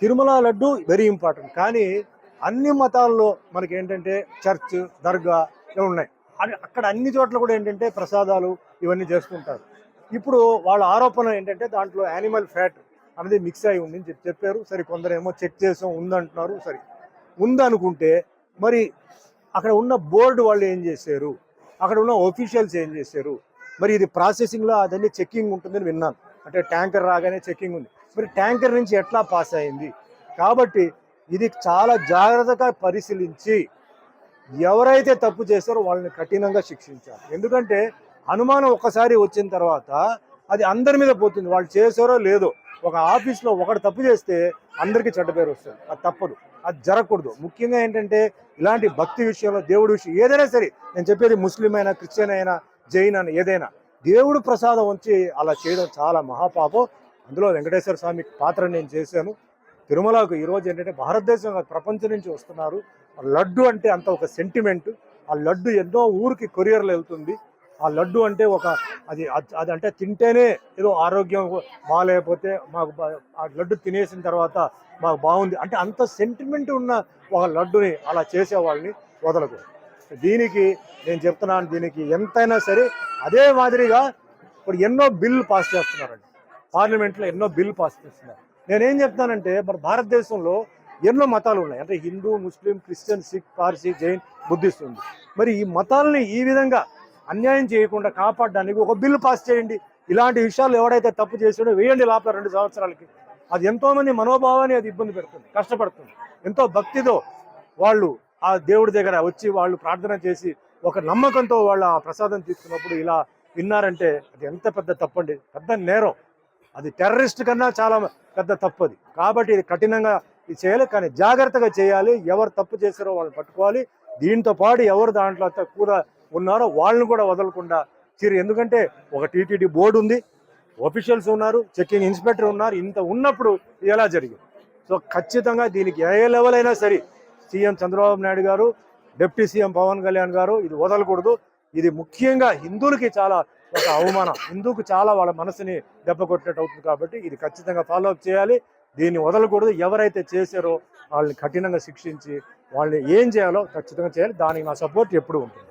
Tirumala laddu very important. కానీ అన్ని మతాల్లో మనకి ఏంటంటే చర్చ్, దర్గా ఇవి ఉన్నాయి. అక్కడ అన్ని చోట్ల కూడా ఏంటంటే ప్రసాదాలు ఇవన్నీ చేస్తుంటారు. ఇప్పుడు వాళ్ళ ఆరోపణ ఏంటంటే దాంట్లో యానిమల్ ఫ్యాట్ అనేది మిక్స్ అయి ఉంది అని చెప్పారు. సరే, కొందరేమో చెక్ చేసాం ఉందంటున్నారు. సరే, ఉందనుకుంటే మరి అక్కడ ఉన్న బోర్డు వాళ్ళు ఏం చేశారు, అక్కడ ఉన్న ఒఫీషియల్స్ ఏం చేశారు? మరి ఇది ప్రాసెసింగ్లో అదన్నీ చెక్కింగ్ ఉంటుందని విన్నాను. అంటే ట్యాంకర్ రాగానే చెక్కింగ్ ఉంది. మరి ట్యాంకర్ నుంచి ఎట్లా పాస్ అయింది? కాబట్టి ఇది చాలా జాగ్రత్తగా పరిశీలించి ఎవరైతే తప్పు చేస్తారో వాళ్ళని కఠినంగా శిక్షించాలి. ఎందుకంటే అనుమానం ఒక్కసారి వచ్చిన తర్వాత అది అందరి మీద పోతుంది. వాళ్ళు చేసారో లేదో. ఒక ఆఫీస్లో ఒకటి తప్పు చేస్తే అందరికీ చెడ్డ పేరు వస్తుంది. అది తప్పదు, అది జరగకూడదు. ముఖ్యంగా ఏంటంటే ఇలాంటి భక్తి విషయంలో, దేవుడి విషయం ఏదైనా సరే, నేను చెప్పేది ముస్లిం అయినా, క్రిస్టియన్ అయినా, జైన్ అయినా, ఏదైనా దేవుడు ప్రసాదం వచ్చి అలా చేయడం చాలా మహాపాపం. అందులో వెంకటేశ్వర స్వామి పాత్ర నేను చేశాను. తిరుమలకు ఈరోజు ఏంటంటే భారతదేశం ప్రపంచం నుంచి వస్తున్నారు. లడ్డు అంటే అంత ఒక సెంటిమెంట్. ఆ లడ్డు ఎన్నో ఊరికి కొరియర్లు వెళ్తుంది. ఆ లడ్డు అంటే ఒక అది అది అంటే తింటేనే ఏదో ఆరోగ్యం బాగాలేకపోతే మాకు ఆ లడ్డు తినేసిన తర్వాత మాకు బాగుంది అంటే అంత సెంటిమెంట్ ఉన్న ఒక లడ్డుని అలా చేసేవాళ్ళని వదలకూడదు. దీనికి నేను చెప్తున్నాను, దీనికి ఎంతైనా సరే అదే మాదిరిగా ఇప్పుడు ఎన్నో బిల్లు పాస్ చేస్తున్నారండి. పార్లమెంట్లో ఎన్నో బిల్లు పాస్ చేస్తున్నారు. నేనేం చెప్తానంటే మన భారతదేశంలో ఎన్నో మతాలు ఉన్నాయి. అంటే Hindu, Muslim, Christian, Sikh, Parsi, Jain, Buddhist ఉంది. మరి ఈ మతాలని ఈ విధంగా అన్యాయం చేయకుండా కాపాడడానికి ఒక బిల్లు పాస్ చేయండి. ఇలాంటి విషయాలు ఎవడైతే తప్పు చేసాడో వేయండి లోపల 2 సంవత్సరాలకి. అది ఎంతోమంది మనోభావాన్ని అది ఇబ్బంది పెడుతుంది, కష్టపడుతుంది. ఎంతో భక్తితో వాళ్ళు ఆ దేవుడి దగ్గర వచ్చి వాళ్ళు ప్రార్థన చేసి ఒక నమ్మకంతో వాళ్ళు ఆ ప్రసాదం తీసుకున్నప్పుడు ఇలా విన్నారంటే అది ఎంత పెద్ద తప్పండి, పెద్ద నేరం. అది టెర్రరిస్ట్ కన్నా చాలా పెద్ద తప్పు అది. కాబట్టి ఇది కఠినంగా ఇది చేయాలి, కానీ జాగ్రత్తగా చేయాలి. ఎవరు తప్పు చేశారో వాళ్ళని పట్టుకోవాలి. దీంతో పాటు ఎవరు దాంట్లో కూడా ఉన్నారో వాళ్ళని కూడా వదలకుండా ఎందుకంటే ఒక టీటీడీ బోర్డు ఉంది, ఆఫీషియల్స్ ఉన్నారు, చెకింగ్ ఇన్స్పెక్టర్ ఉన్నారు. ఇంత ఉన్నప్పుడు ఎలా జరిగింది? సో ఖచ్చితంగా దీనికి ఏ లెవెల్ అయినా సరే సీఎం చంద్రబాబు నాయుడు గారు, డిప్యూటీ సీఎం పవన్ కళ్యాణ్ గారు ఇది వదలకూడదు. ఇది ముఖ్యంగా హిందువులకి చాలా ఒక అవమానం, హిందూకు చాలా వాళ్ళ మనసుని దెబ్బ కొట్టినట్టు అవుతుంది. కాబట్టి ఇది ఖచ్చితంగా ఫాలో అప్ చేయాలి. దీన్ని వదలకూడదు. ఎవరైతే చేశారో వాళ్ళని కఠినంగా శిక్షించి వాళ్ళని ఏం చేయాలో ఖచ్చితంగా చేయాలి. దానికి నా సపోర్ట్ ఎప్పుడు ఉంటుంది.